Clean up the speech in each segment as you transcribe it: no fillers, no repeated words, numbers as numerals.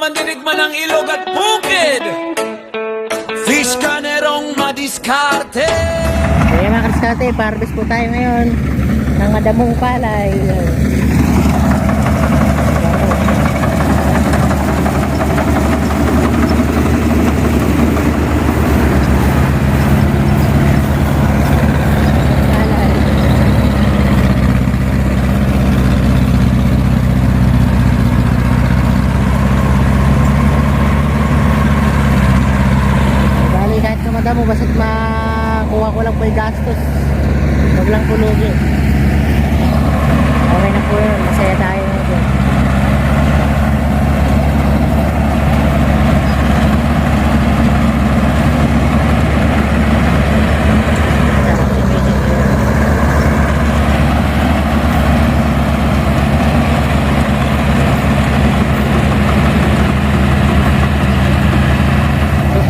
mandirigma ng ilog at bukid. Fish kanerong madiskarte. Kaya mga kaskate, pa-harvest po tayo ngayon ng madamong palay. Mo basta't makuha ko lang po yung gastos, huwag lang pulugi. Okay na po yun, masaya tayo ngayon.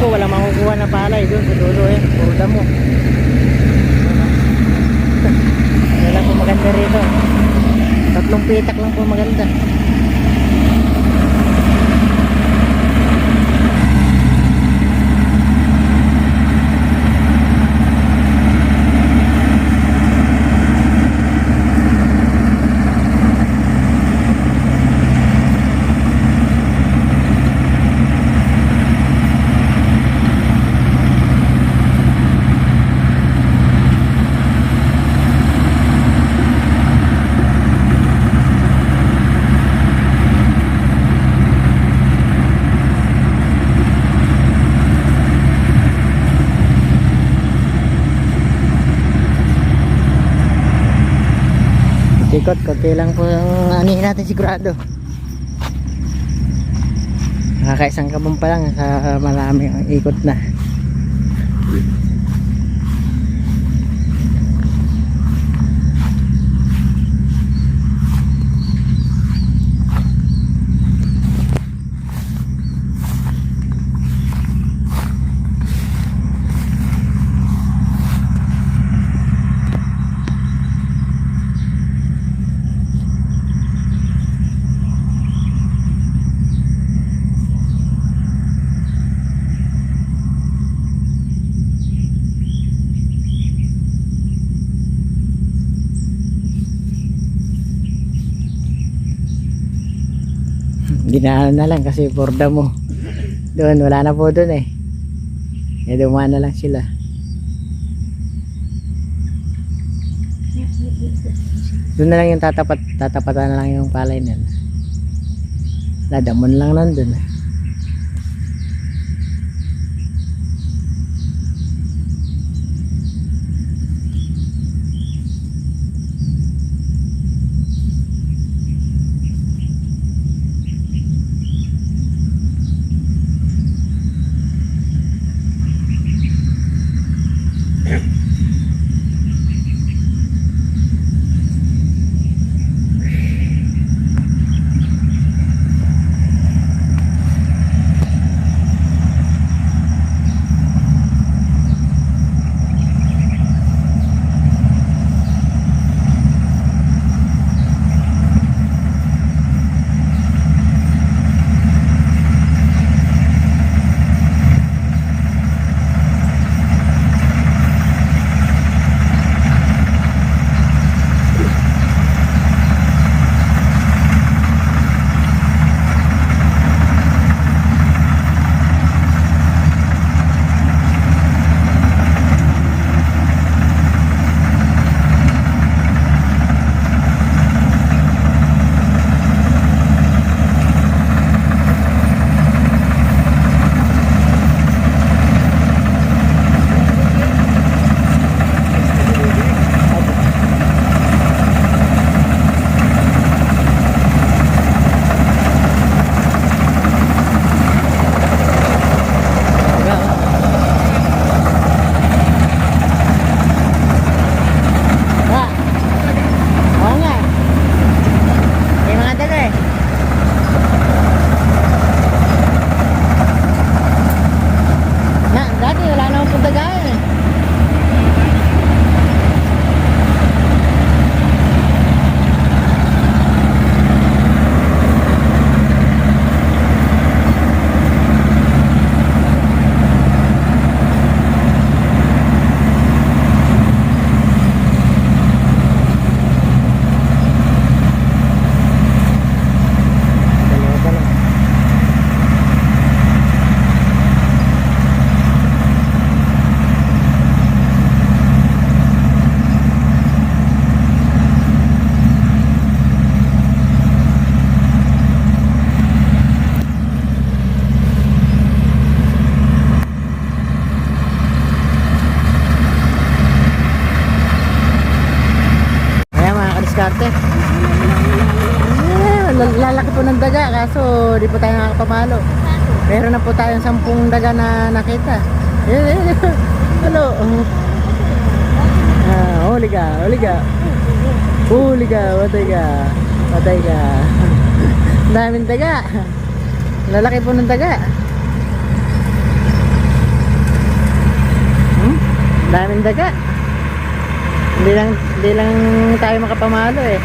Walang makukuha na palay doon sa dulo puro damo. Wala po maganda rito, 3 pitak lang po maganda. Ikot, konti lang po yung anihin natin sigurado. Nakakaisang kabong pa lang sa marami ang ikot na. Dinaan na lang kasi borda mo doon, wala na po doon dumaan na lang sila. Doon na lang yung tatapatan na lang yung palay nila. Ladamon lang nandun. diskarte. Lalaki po ng daga, kaso di po tayo nakakapamalo. Meron na po tayong 10 daga na nakita. Hello. Huli ka, huli ka. Huli ka, patay ka. Patay ka. Daming daga. Lalaki po ng daga. Daming daga. Hindi lang tayo makapamalo eh.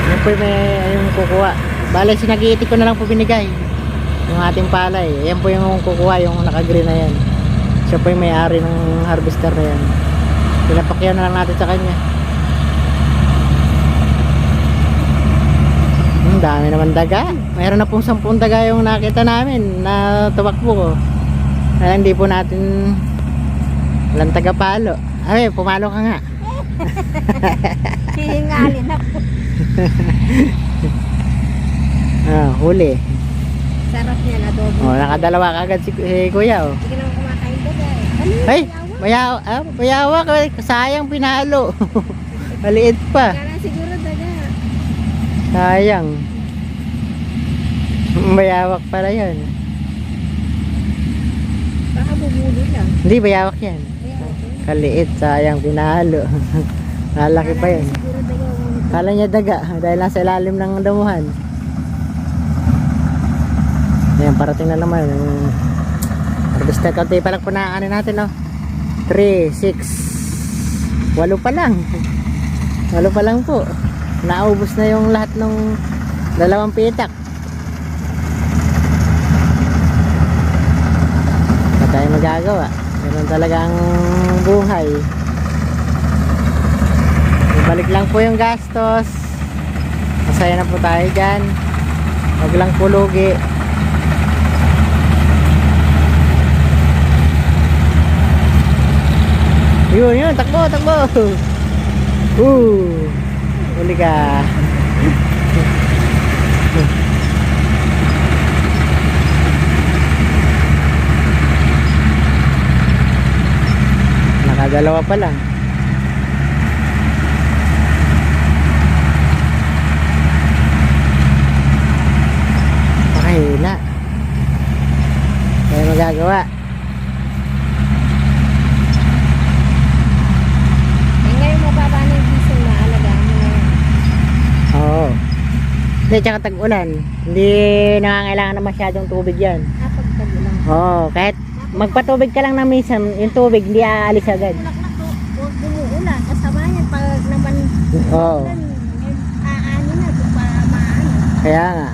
Yan po yung kukuha. Bale, sinag-iitik ko na lang po binigay. Yung ating palay. Yan po yung kukuha, yung naka-green na yan. Siya po yung may-ari ng harvester na yan. Pinapakyaw na lang natin sa kanya. Dami naman daga. Mayroon na pong 10 daga yung nakita namin na tumakbo ko. Kaya hindi po natin walang tagapalo. Ay, pumalo ka nga. Hihingalin ako. Huli. Sarap niya na dobo. Nakadalawa kagad si kuya oh. Hindi ka naman kumakain dobo eh. Ano yun? Ay, bayawa ka. Sayang pinalo. Maliit pa. Kaya siguro daga. Sayang. Bayawak pala yun. Baka bubulo lang. Hindi, bayawak yan. Kaliit, sayang pinalo. Lalaki pa yun. Siguro daga. Kala niya daga dahil nasa ilalim ng damuhan. Ayan, parating na naman yung harvester. Kaunti pa lang po na ano natin oh. 3, 6 8 pa lang. 8 pa lang po. Naubos na yung lahat ng 2 pitak. Wala tayong magagawa. Ganun talaga ang buhay. Balik lang po yung gastos. Masaya na po tayo dyan. Huwag lang pulugi. Yun, takbo, takbo. Huli ka. Nakadalawa pa lang. Pakahila. Kaya magagawa. Ngayon mababa na yung diesel na alagaan mo ngayon. Oo. Hindi, tsaka tag-ulan. Hindi nangangailangan na masyadong tubig yan. Pag tag-ulan. Oo, kahit magpatubig ka lang na minsan, yung tubig hindi aalis agad. Huwag bumuulan. Kasama niya pag naman Oo. aani na kung maano. Kaya nga.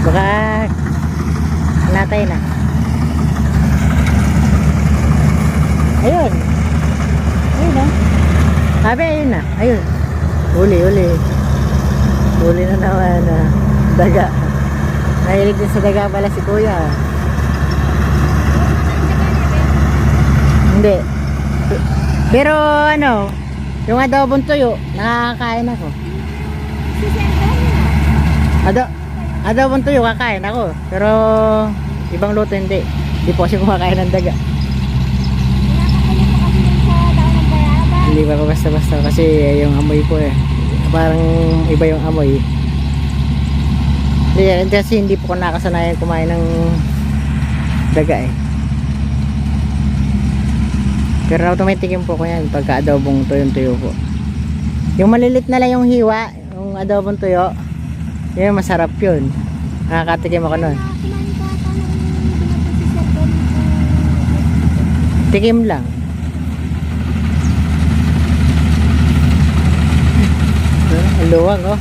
Baka natay na. Ayun. Ayun na. Sabi ayun na. Ayun. Huli, huli. Huli na naman daga. Nahilig din sa daga pala si kuya. Hindi. Pero ano, yung adobong tuyo, nakakain ako. Adobong tuyo, kakain ako. Pero ibang luto hindi. Hindi po kasi kumakain ng daga. Hindi pa basta-basta kasi yung amoy po eh. Parang iba yung amoy. Hindi, kasi hindi po ko nakasanayan kumain ng daga eh. Pero automatikin po ko yan pagka adobong tuyong-tuyo po. Yung malilit na lang yung hiwa, yung adobong tuyo, yun masarap yun. Nakakatikim ako nun. Tikim lang. Ang luwag oh.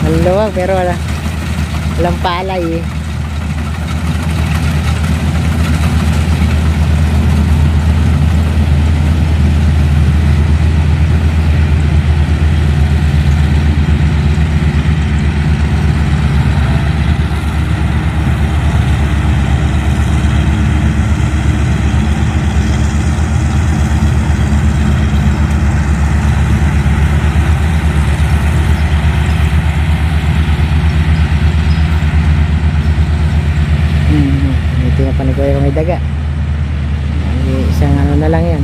Ang luwag pero walang palay eh. harapan ni Kuya may daga. Isang ano na lang yan.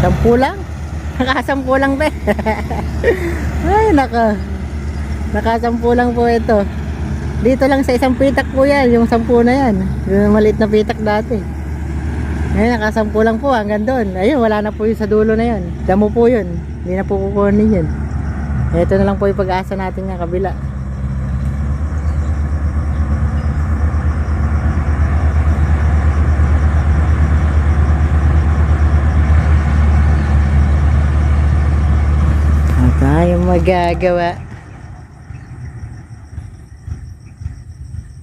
Sampu lang? Nakasampu lang ba? Ay nakasampu lang po ito. Dito lang sa isang pitak po yan, yung 10 na yan. Yung maliit na pitak dati. Ngayon nakasampu lang po hanggang doon. Ayun, wala na po yung sa dulo na yun. Damo po yun, hindi na po kukunin yun. Ito na lang po yung pag-asa natin ng kabila. Tayong magagawa.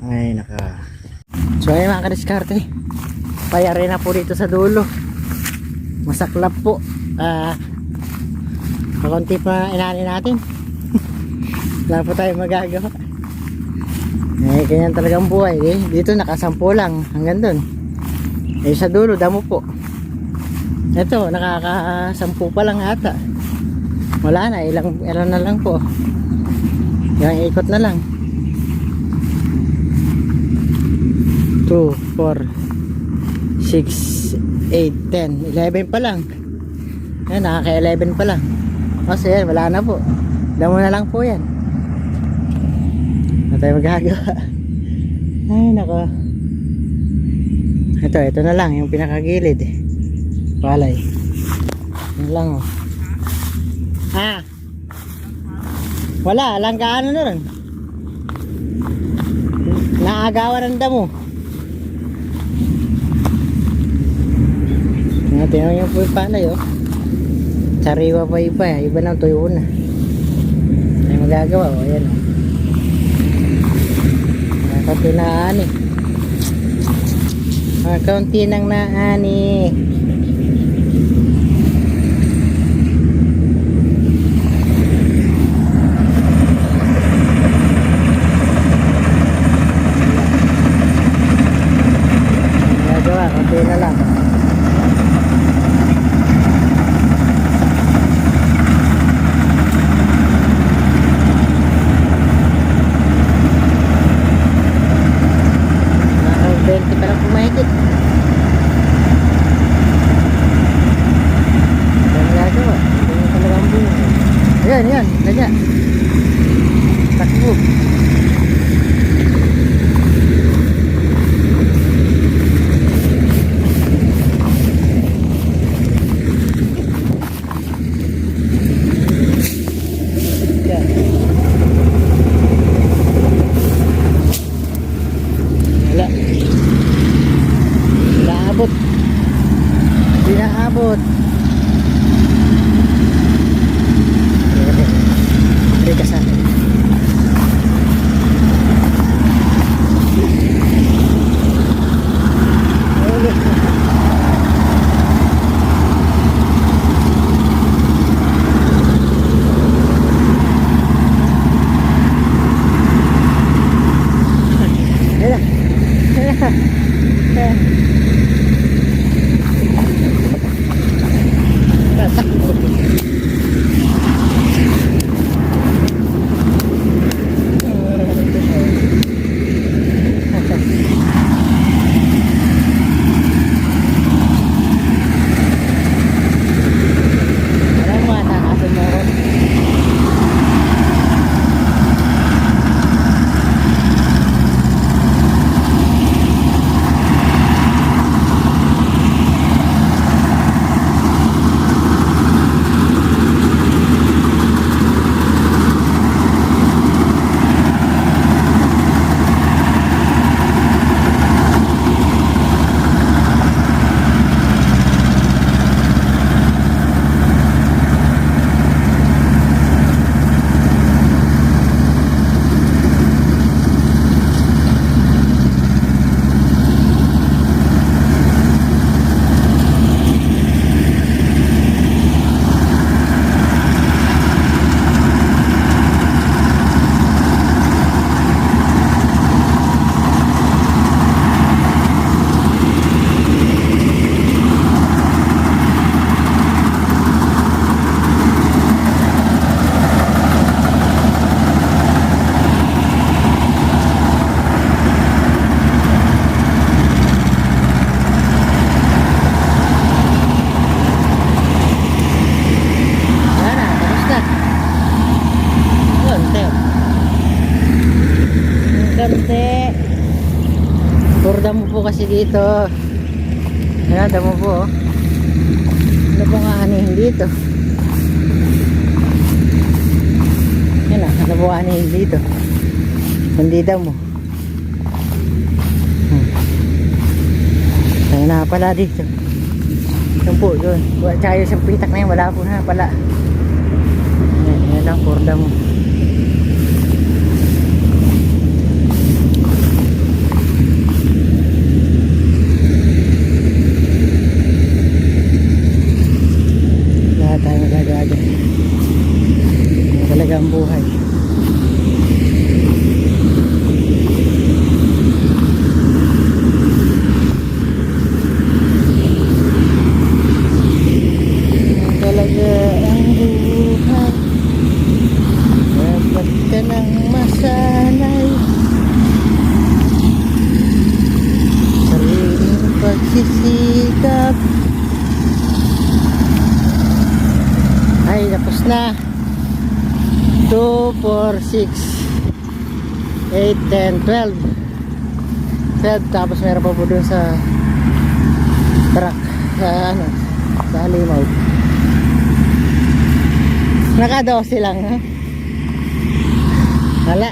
Ay naka. So ayun mga kadiskarte, payari na po dito sa dulo. Masaklap po. Pakunti pa inani natin. Wala po tayong magagawa. Eh ganyan talagang buhay eh. Dito nakasampu lang hanggang dun. Eh sa dulo damo po. Ito nakakasampu pa lang ata. Wala na, ilang na lang po. Yung ikot na lang. 2, 4 6, 8, 10 11 pa lang. Ayan, nakaka-11 pa lang. Kasi yan, wala na po. Damo na lang po yan. Wala tayo magagawa. Ay nako. Ito na lang yung pinakagilid eh. Palay. Yan lang oh. Wala, langgaan na rin. Naagawan ang damo. Tingnan nyo po yung panay oh. Sariwa pa iba, iba na tuyo na. Ay magagawa oh, ayan oh. Kaunti na ani. Kaunti nang naani. Konti na lang. Nakaka-20 pa lang pumahigit. Kaya nagagawa. Kaya talagang buhay. Ayan, naga. Takbo. Hindi naabot. Hindi ka sa puro damo po kasi dito. Ayan, damo po. Ano po nga anihin dito? Yan ah, ano po anihin dito? Hindi damo. Ayun na pala dito. Yan po, yun. Tsaka yung isang pitak na yun, wala po na pala. Yan lang, puro damo. Tayo magagaga. Yan talaga ang buhay. Yan talaga ang buhay. Dapat ka nang masanay. Sariling pagsisikap. Ay, tapos na. 2, 4, 6 8, 10, 12 12, tapos meron pa po dun sa truck sa ano, sa halimaw. Naka 12 lang ha? Wala,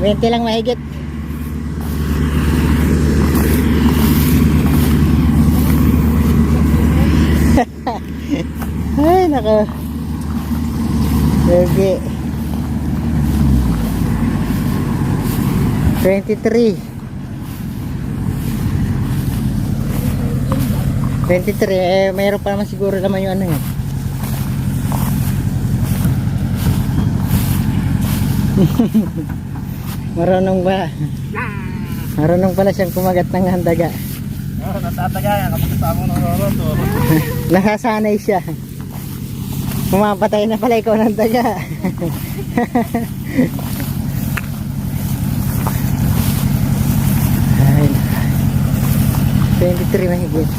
20 lang mahigit. Ay, naka sige. 23 mayroon pa naman siguro naman yung ano yun. Marunong pala siyang kumagat ng handaga. Natatagayan kapag kasama ng roroto. Nakasanay siya. Pumapatay na pala ikaw ng daga. Ay, 23 mahigit.